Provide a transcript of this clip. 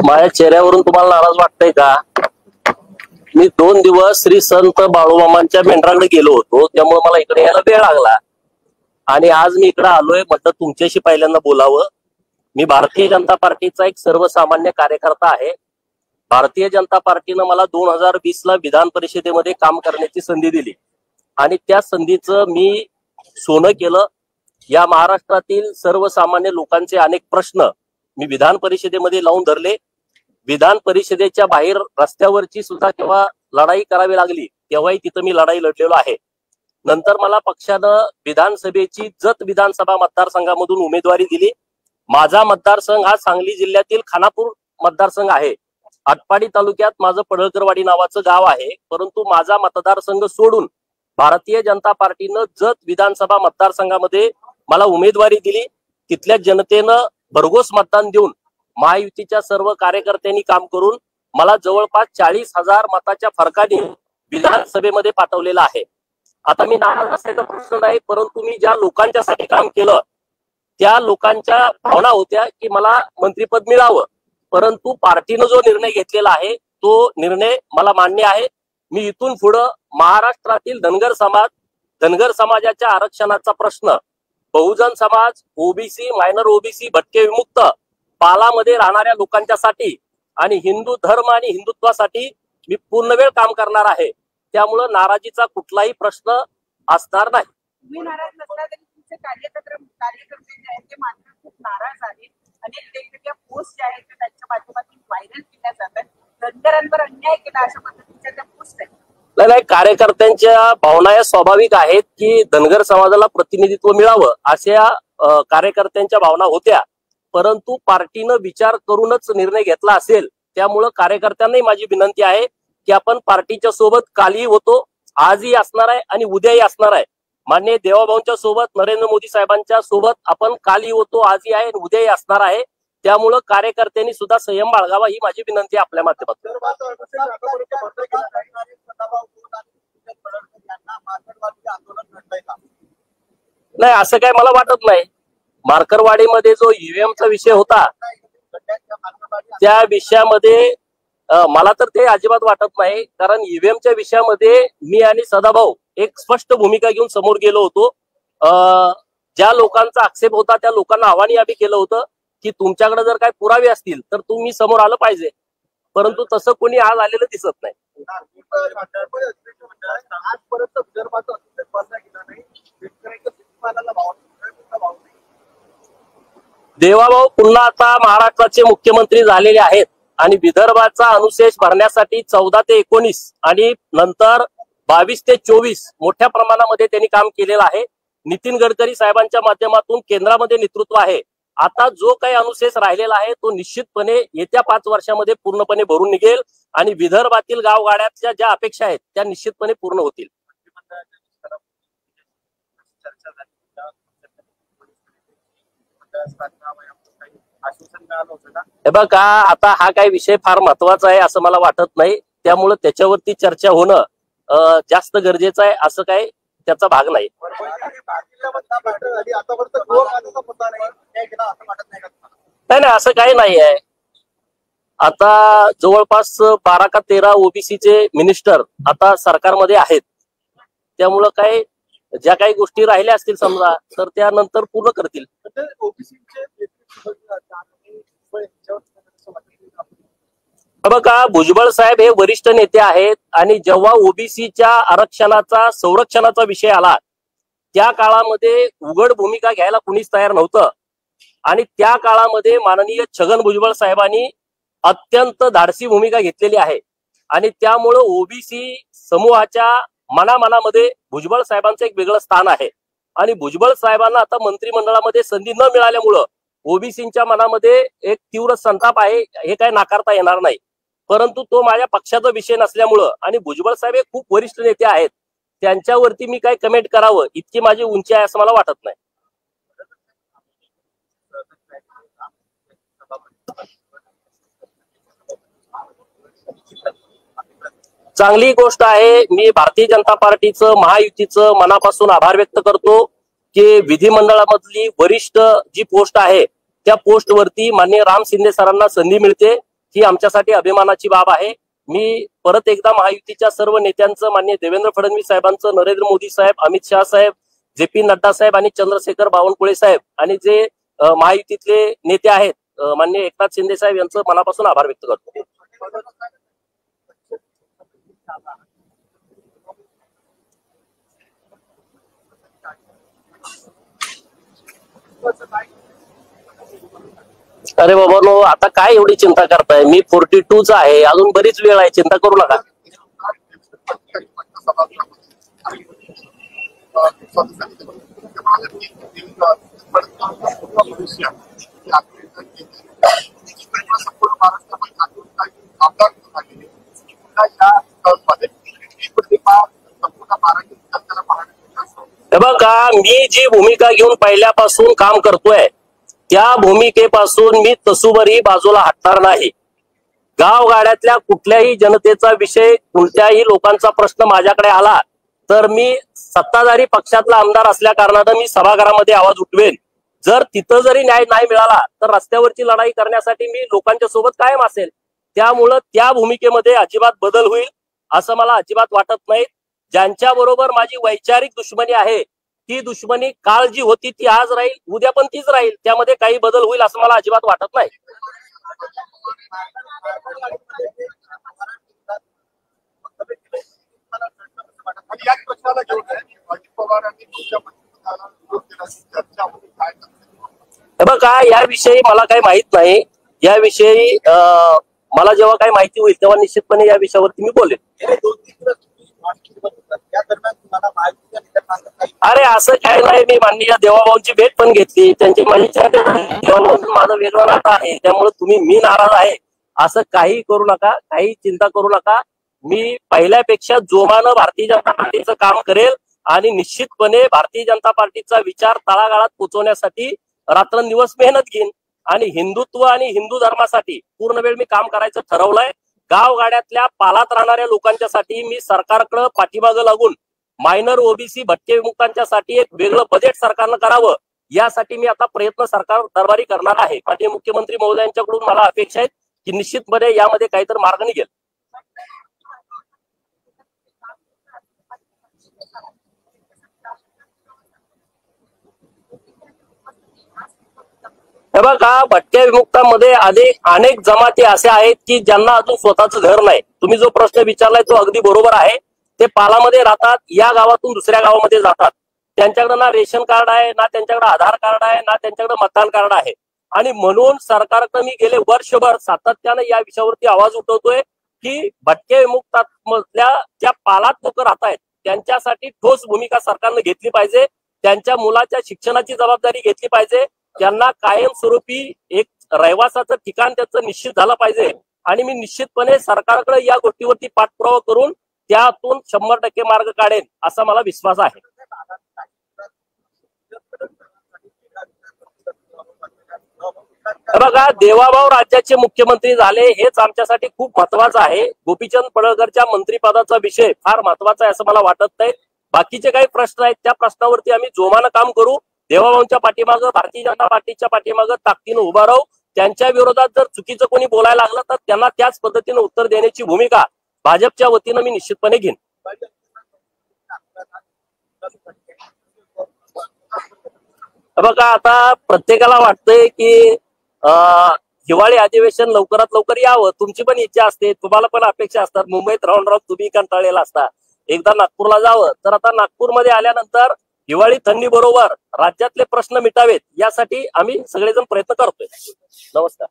माझ्या चेहऱ्यावरून तुम्हाला नाराज वाटतंय का? मी 2 दिवस श्री संत बाळूमामांच्या मेंढराकडे गेलो होतो, त्यामुळे मला इकडे यायला वेळ लागला आणि आज मी इकडे आलोय. म्हटलं तुमच्याशी पहिल्यांदा बोलावं. मी भारतीय जनता पार्टीचा एक सर्वसामान्य कार्यकर्ता आहे. भारतीय जनता पार्टीनं मला 2020 ला विधान परिषदेमध्ये काम करण्याची संधी दिली आणि त्या संधीचं मी सोनं केलं. या महाराष्ट्रातील सर्वसामान्य लोकांचे अनेक प्रश्न मी विधान परिषदेमध्ये लावून धरले. विधान परिषदेच्या बाहेर रस्त्यावरची सुद्धा जेव्हा लढाई करावी लागली तेव्हाही तिथं मी लढाई लढलेलो आहे. नंतर मला पक्षानं विधानसभेची जत विधानसभा मतदारसंघामधून उमेदवारी दिली. माझा मतदारसंघ हा सांगली जिल्ह्यातील खानापूर मतदारसंघ आहे. आटपाडी तालुक्यात माझं पडळकरवाडी नावाचं गाव आहे. परंतु माझा मतदारसंघ सोडून भारतीय जनता पार्टीनं जत विधानसभा मतदारसंघामध्ये मला उमेदवारी दिली. तिथल्या जनतेनं भरघोस मतदान देऊन महायुतीच्या सर्व कार्यकर्त्यांनी काम करून मला जवळपास 40,000 मताच्या फरकाने विधानसभेमध्ये पाठवलेलं आहे. आता मी नाराज असण्याचा प्रश्न नाही, परंतु मी ज्या लोकांच्यासाठी काम केलं त्या लोकांच्या भावना होत्या की मला मंत्रिपद मिळावं. परंतु पार्टीनं जो निर्णय घेतलेला आहे तो निर्णय मला मान्य आहे. मी इथून पुढं महाराष्ट्रातील धनगर समाजाच्या आरक्षणाचा प्रश्न, Bahujan Samaj, OBC, minor OBC, भटके विमुक्त, पालामध्ये राहणाऱ्या लोकांच्यासाठी आणि हिंदू धर्म आणि हिंदुत्वासाठी मी पूर्ण वेळ काम करणार आहे. त्यामुळं नाराजीचा कुठलाही प्रश्न असणार नाही. तुम्ही नाराज नसला तरी तुमचे कार्यकर्ते जे आहेत ते मात्र खूप नाराज आहेत. अनेक वेगवेगळ्या पोस्ट ज्या आहेत त्यांच्या माध्यमातून व्हायरल केल्या जातात. धनगरांवर अन्याय केला अशा पद्धतीच्या त्या पोस्ट आहेत. नाही, कार्यकर्त्यांच्या भावना या स्वाभाविक आहेत की धनगर समाजाला प्रतिनिधित्व मिळावं अशा कार्यकर्त्यांच्या भावना होत्या. परंतु पार्टीनं विचार करूनच निर्णय घेतला असेल. त्यामुळं कार्यकर्त्यांनाही माझी विनंती आहे की आपण पार्टीच्या सोबत कालही होतो, आजही असणार आहे आणि उद्याही असणार आहे. माननीय देवाभाऊंच्या सोबत, नरेंद्र मोदी साहेबांच्या सोबत आपण कालही होतो, आजही आहे आणि उद्याही असणार आहे. त्यामुळं कार्यकर्त्यांनी सुद्धा संयम बाळगावा ही माझी विनंती आहे आपल्या माध्यमातून. नाही, असं काय मला वाटत नाही. मार्करवाडीमध्ये जो ईव्हीएमचा विषय होता त्या विषयामध्ये मला तर ते अजिबात वाटत नाही. कारण ईव्हीएमच्या विषयामध्ये मी आणि सदाभाऊ एक स्पष्ट भूमिका घेऊन समोर गेलो होतो. ज्या लोकांचा आक्षेप होता त्या लोकांना आव्हान आम्ही केलं होतं की तुमच्याकडे जर काही पुरावे असतील तर तुम्ही समोर आलं पाहिजे. परंतु तसं कोणी आज आलेलं दिसत नाही. देवाभाऊ पुन्हा आता महाराष्ट्राचे मुख्यमंत्री झालेले आहेत आणि विदर्भाचा अनुशेष भरण्यासाठी 14 ते 19 आणि नंतर 22 ते 24 मोठ्या प्रमाणामध्ये त्यांनी काम केलेलं आहे. नितीन गडकरी साहेबांच्या माध्यमातून केंद्रामध्ये नेतृत्व आहे. आता जो काही अनुशेष राहिलेला आहे तो निश्चितपणे येत्या 5 वर्षामध्ये पूर्णपणे भरून निघेल आणि विदर्भातील गावगाड्याच्या ज्या अपेक्षा आहेत त्या निश्चितपणे पूर्ण होतील. हे बघा, आता हा काही विषय फार महत्वाचा आहे असं मला वाटत नाही. त्यामुळे त्याच्यावरती चर्चा होणं जास्त गरजेचं आहे, असं काही त्याचा भाग नाही. नाही, असं काही नाही आहे. आता जवळपास 12 का 13 ओबीसीचे मिनिस्टर आता सरकारमध्ये आहेत. त्यामुळं काय ज्या काही गोष्टी राहिल्या असतील समजा तर त्यानंतर पूर्ण करतील. बघा, भुजबळ साहेब हे वरिष्ठ नेते आहेत आणि जेव्हा ओबीसीच्या आरक्षणाचा संरक्षणाचा विषय आला त्या काळामध्ये उघड भूमिका घ्यायला कुणीच तयार नव्हतं आणि त्या काळामध्ये माननीय छगन भुजबळ साहेबांनी अत्यंत धाडसी भूमिका घेतलेली आहे आणि त्यामुळं ओबीसी समूहाच्या मनामध्ये भुजबळ साहेबांचं एक वेगळं स्थान आहे आणि भुजबळ साहेबांना आता मंत्रिमंडळामध्ये संधी न मिळाल्यामुळं ओबीसींच्या मनामध्ये एक तीव्र संताप आहे. हे काय नाकारता येणार नाही. परंतु तो माझ्या पक्षाचा विषय नसल्यामुळं आणि भुजबळ साहेब हे खूप वरिष्ठ नेते आहेत, त्यांच्यावरती मी काय कमेंट करावं इतकी माझी उंची आहे असं मला वाटत नाही. चांगली गोष्ट आहे. मी भारतीय जनता पार्टीचं, महायुतीचं मनापासून आभार व्यक्त करतो की विधिमंडळामधली वरिष्ठ जी पोस्ट आहे त्या पोस्ट वरती माननीय राम शिंदे सरांना संधी मिळते. ही आमच्यासाठी अभिमानाची बाब आहे। मी परत एकदा महायुतीच्या सर्व नेत्यांचं, माननीय देवेंद्र फडणवीस साहेबांचं, नरेंद्र मोदी साहेब, अमित शहा साहेब, JP नड्डा साहेब आणि चंद्रशेखर बावनकुळे साहेब आणि जे महायुतीतले नेते आहेत माननीय एकनाथ शिंदे साहेब यांचं मनापासून आभार व्यक्त करतो। अरे बाबा नो, आता काय एवढी चिंता करताय? मी 42चा आहे, अजून बरीच वेळ आहे, चिंता करू नका। बघा, मी जी भूमिका घेऊन पहिल्यापासून काम करतोय त्या भूमिकेपासून मी तसूभरही बाजूला हटणार नाही। गावगाड्यातल्या कुठल्याही जनतेचा विषय, कोणत्याही लोकांचा प्रश्न माझ्याकडे आला तर मी सत्ताधारी पक्षातला आमदार असल्या कारणानं मी सभागृहामध्ये आवाज उठवेन। जर तिथं जरी न्याय नाही मिळाला तर रस्त्यावरची लढाई करण्यासाठी मी लोकांच्या सोबत कायम असेल। त्यामुळं त्या भूमिकेमध्ये अजिबात बदल होईल असं मला अजिबात वाटत नाही। ज्यांच्या बरोबर माझी वैचारिक दुश्मनी आहे ती दुश्मनी काल जी होती ती आज राहील, उद्या पण तीच राहील, त्यामध्ये काही बदल होईल असं मला अजिबात वाटत नाही। बघा, याविषयी मला काही माहित नाही। याविषयी मला जेव्हा काही माहिती होईल तेव्हा निश्चितपणे या विषयावरती मी बोलेन। अरे असं काय नाही, मी माननीय देवाभाऊंची भेट पण घेतली, त्यांची माझी माझं वेगळं नातं आहे, त्यामुळे तुम्ही मी नाराज आहे असं काही करू नका, काही चिंता करू नका। मी पहिल्यापेक्षा जोमानं भारतीय जनता पार्टीचं काम करेल आणि निश्चितपणे भारतीय जनता पार्टीचा विचार तळागाळात पोहोचवण्यासाठी रात्रंदिवस मेहनत घेईन आणि हिंदुत्व आणि हिंदू धर्मासाठी पूर्ण वेळ मी काम करायचं ठरवलंय। गावगाड्यातल्या पालात राहणाऱ्या लोकांच्यासाठी मी सरकारकडे पाठीमागं लागून मायनर ओबीसी भटके विमुक्तांच्यासाठी एक वेगळं बजेट सरकारनं करावं यासाठी मी आता प्रयत्न सरकार दरबारी करणार आहे। माननीय मुख्यमंत्री महोदयांच्याकडून मला अपेक्षा आहे की निश्चितपणे यामध्ये काहीतरी मार्ग निघेल। हे बघा, भटक्या विमुक्तांमध्ये अनेक जमाती अशा आहेत की ज्यांना अजून स्वतःचं घर नाही। तुम्ही जो प्रश्न विचारलाय तो अगदी बरोबर आहे। ते पालामध्ये राहतात, या गावातून दुसऱ्या गावामध्ये जातात, त्यांच्याकडे ना रेशन कार्ड आहे, ना त्यांच्याकडे आधार कार्ड आहे, ना त्यांच्याकडे मतदान कार्ड आहे। आणि म्हणून सरकारकडे मी गेले वर्षभर सातत्याने या विषयावरती आवाज उठवतोय की भटक्या विमुक्तांमधल्या ज्या पालात लोक राहत आहेत त्यांच्यासाठी ठोस भूमिका सरकारने घेतली पाहिजे। त्यांच्या मुलाच्या शिक्षणाची जबाबदारी घेतली पाहिजे, त्यांना कायमस्वरूपी एक रहिवासाचं ठिकाण त्याचं निश्चित झालं पाहिजे। आणि मी निश्चितपणे सरकारकडे या गोष्टीवरती पाठपुरावा करून त्यातून 100% मार्ग काढेन असा मला विश्वास आहे। बघा, देवाभाऊ राज्याचे मुख्यमंत्री झाले हेच आमच्यासाठी खूप महत्वाचं आहे। गोपीचंद पडळकरच्या मंत्रिपदाचा विषय फार महत्वाचा आहे असं मला वाटत नाही। बाकीचे काही प्रश्न आहेत त्या प्रश्नावरती आम्ही जोमानं काम करू। देवाभाऊंच्या पाठीमागं, भारतीय जनता पार्टीच्या पाठीमागं ताकदीनं उभा राहू। त्यांच्या विरोधात जर चुकीचं कोणी बोलायला लागलं तर त्यांना त्याच पद्धतीने उत्तर देण्याची भूमिका भाजपच्या वतीनं मी निश्चितपणे घेईन। बघा, आता प्रत्येकाला वाटतंय की हिवाळी अधिवेशन लवकरात लवकर यावं, तुमची पण इच्छा असते, तुम्हाला पण अपेक्षा असतात। मुंबईत राहून तुम्ही कंटाळलेला असता, एकदा नागपूरला जावं। तर आता नागपूरमध्ये आल्यानंतर हिवाळी थंडी बरोबर राज्यातले प्रश्न मिटावेत यासाठी आम्ही सगळेजण प्रयत्न करतोय। नमस्कार।